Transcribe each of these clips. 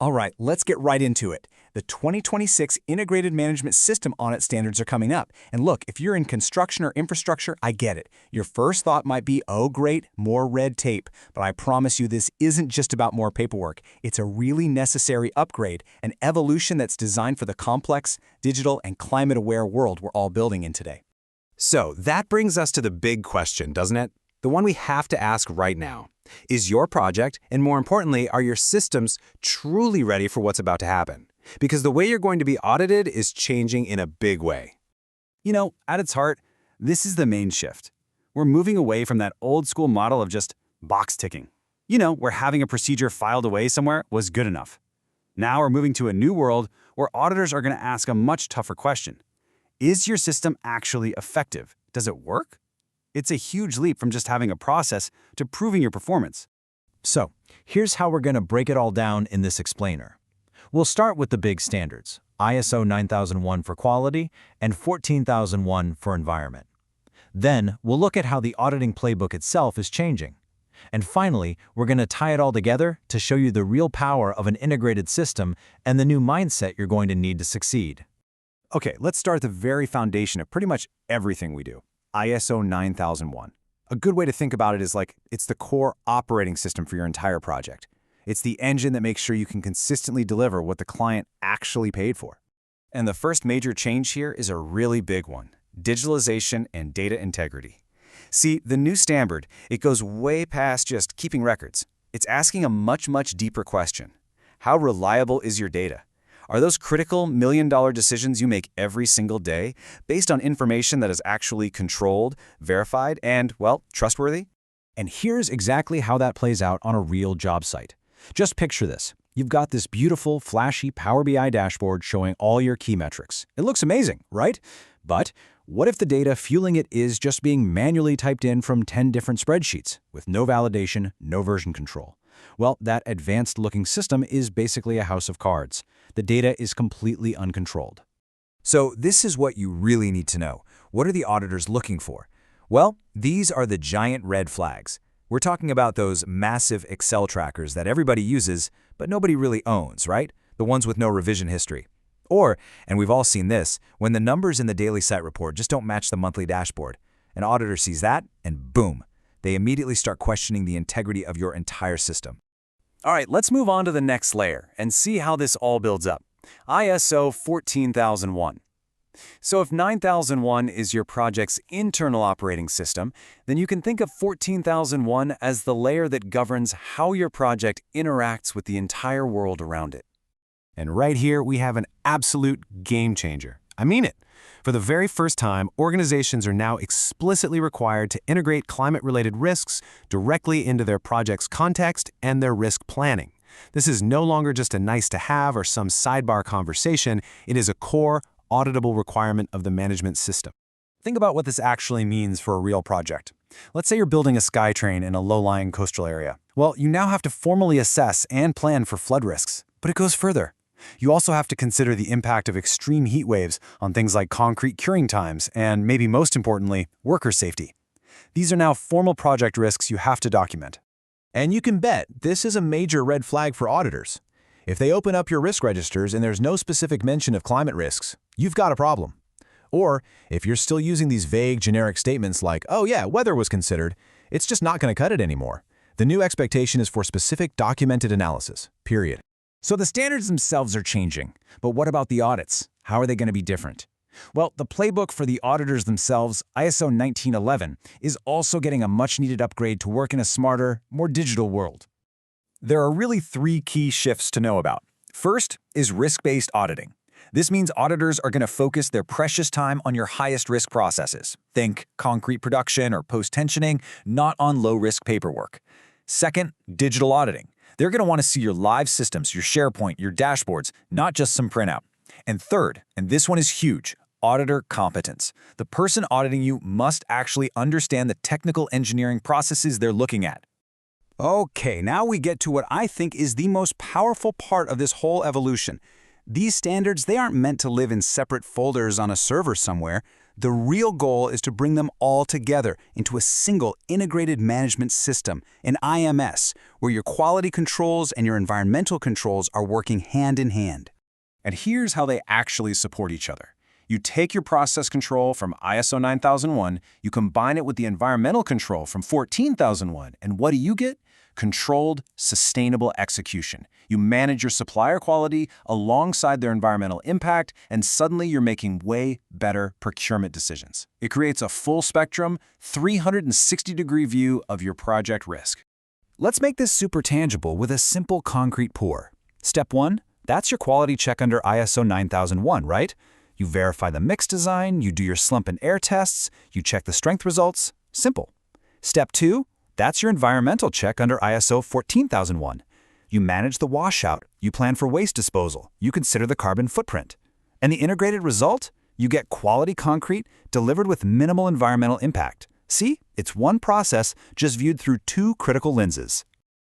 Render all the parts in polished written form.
All right, let's get right into it. The 2026 Integrated Management System Audit Standards are coming up. And look, if you're in construction or infrastructure, I get it. Your first thought might be, oh great, more red tape. But I promise you this isn't just about more paperwork. It's a really necessary upgrade, an evolution that's designed for the complex, digital, and climate-aware world we're all building in today. So that brings us to the big question, doesn't it? The one we have to ask right now. Is your project, and more importantly, are your systems truly ready for what's about to happen? Because the way you're going to be audited is changing in a big way. You know, at its heart, this is the main shift. We're moving away from that old school model of just box ticking. You know, where having a procedure filed away somewhere was good enough. Now we're moving to a new world where auditors are going to ask a much tougher question. Is your system actually effective? Does it work? It's a huge leap from just having a process to proving your performance. So, here's how we're going to break it all down in this explainer. We'll start with the big standards, ISO 9001 for quality and 14001 for environment. Then, we'll look at how the auditing playbook itself is changing. And finally, we're going to tie it all together to show you the real power of an integrated system and the new mindset you're going to need to succeed. Okay, let's start at the very foundation of pretty much everything we do. ISO 9001. A good way to think about it is like it's the core operating system for your entire project. It's the engine that makes sure you can consistently deliver what the client actually paid for. And the first major change here is a really big one: digitalization and data integrity. See, the new standard, it goes way past just keeping records. It's asking a much deeper question. How reliable is your data? Are those critical million-dollar decisions you make every single day based on information that is actually controlled, verified, and, well, trustworthy? And here's exactly how that plays out on a real job site. Just picture this. You've got this beautiful, flashy Power BI dashboard showing all your key metrics. It looks amazing, right? But what if the data fueling it is just being manually typed in from 10 different spreadsheets with no validation, no version control? Well, that advanced-looking system is basically a house of cards. The data is completely uncontrolled. So this is what you really need to know. What are the auditors looking for? Well, these are the giant red flags. We're talking about those massive Excel trackers that everybody uses, but nobody really owns, right? The ones with no revision history. Or, and we've all seen this, when the numbers in the daily site report just don't match the monthly dashboard. An auditor sees that, and boom, they immediately start questioning the integrity of your entire system. All right, let's move on to the next layer and see how this all builds up. ISO 14001. So if 9001 is your project's internal operating system, then you can think of 14001 as the layer that governs how your project interacts with the entire world around it. And right here, we have an absolute game changer. I mean it. For the very first time, organizations are now explicitly required to integrate climate-related risks directly into their project's context and their risk planning. This is no longer just a nice-to-have or some sidebar conversation. It is a core, auditable requirement of the management system. Think about what this actually means for a real project. Let's say you're building a SkyTrain in a low-lying coastal area. Well, you now have to formally assess and plan for flood risks. But it goes further. You also have to consider the impact of extreme heat waves on things like concrete curing times and, maybe most importantly, worker safety. These are now formal project risks you have to document. And you can bet this is a major red flag for auditors. If they open up your risk registers and there's no specific mention of climate risks, you've got a problem. Or if you're still using these vague, generic statements like, oh yeah, weather was considered, it's just not going to cut it anymore. The new expectation is for specific documented analysis, period. So the standards themselves are changing, but what about the audits? How are they going to be different? Well, the playbook for the auditors themselves, ISO 1911, is also getting a much-needed upgrade to work in a smarter, more digital world. There are really three key shifts to know about. First is risk-based auditing. This means auditors are going to focus their precious time on your highest risk processes. Think concrete production or post-tensioning, not on low-risk paperwork. Second, digital auditing. They're going to want to see your live systems, your SharePoint, your dashboards, not just some printout. And third, and this one is huge, auditor competence. The person auditing you must actually understand the technical engineering processes they're looking at. Okay, now we get to what I think is the most powerful part of this whole evolution. These standards, they aren't meant to live in separate folders on a server somewhere. The real goal is to bring them all together into a single integrated management system, an IMS, where your quality controls and your environmental controls are working hand in hand. And here's how they actually support each other. You take your process control from ISO 9001, you combine it with the environmental control from 14001, and what do you get? Controlled, sustainable execution. You manage your supplier quality alongside their environmental impact, and suddenly you're making way better procurement decisions. It creates a full-spectrum, 360-degree view of your project risk. Let's make this super tangible with a simple concrete pour. Step 1, that's your quality check under ISO 9001, right? You verify the mix design, you do your slump and air tests, you check the strength results. Simple. Step 2, that's your environmental check under ISO 14001. You manage the washout, you plan for waste disposal, you consider the carbon footprint. And the integrated result? You get quality concrete delivered with minimal environmental impact. See, it's one process just viewed through two critical lenses.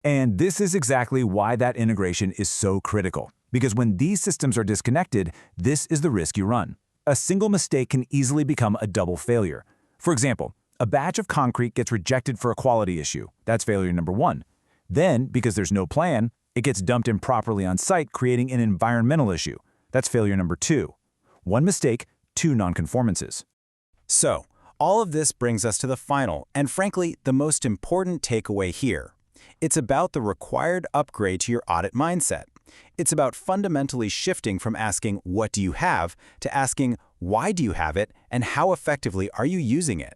And this is exactly why that integration is so critical. Because when these systems are disconnected, this is the risk you run. A single mistake can easily become a double failure. For example, a batch of concrete gets rejected for a quality issue. That's failure number 1. Then, because there's no plan, it gets dumped improperly on site, creating an environmental issue. That's failure number 2. One mistake, 2 nonconformances. So, all of this brings us to the final, and frankly, the most important takeaway here. It's about the required upgrade to your audit mindset. It's about fundamentally shifting from asking, what do you have, to asking, why do you have it, and how effectively are you using it?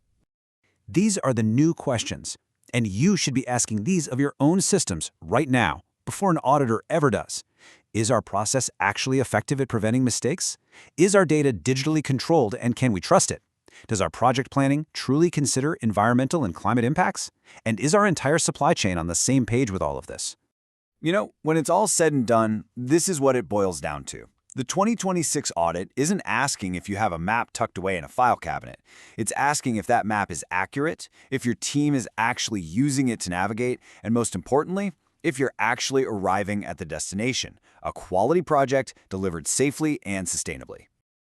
These are the new questions, and you should be asking these of your own systems right now, before an auditor ever does. Is our process actually effective at preventing mistakes? Is our data digitally controlled, and can we trust it? Does our project planning truly consider environmental and climate impacts? And is our entire supply chain on the same page with all of this? You know, when it's all said and done, this is what it boils down to. The 2026 audit isn't asking if you have a map tucked away in a file cabinet. It's asking if that map is accurate, if your team is actually using it to navigate, and most importantly, if you're actually arriving at the destination, a quality project delivered safely and sustainably.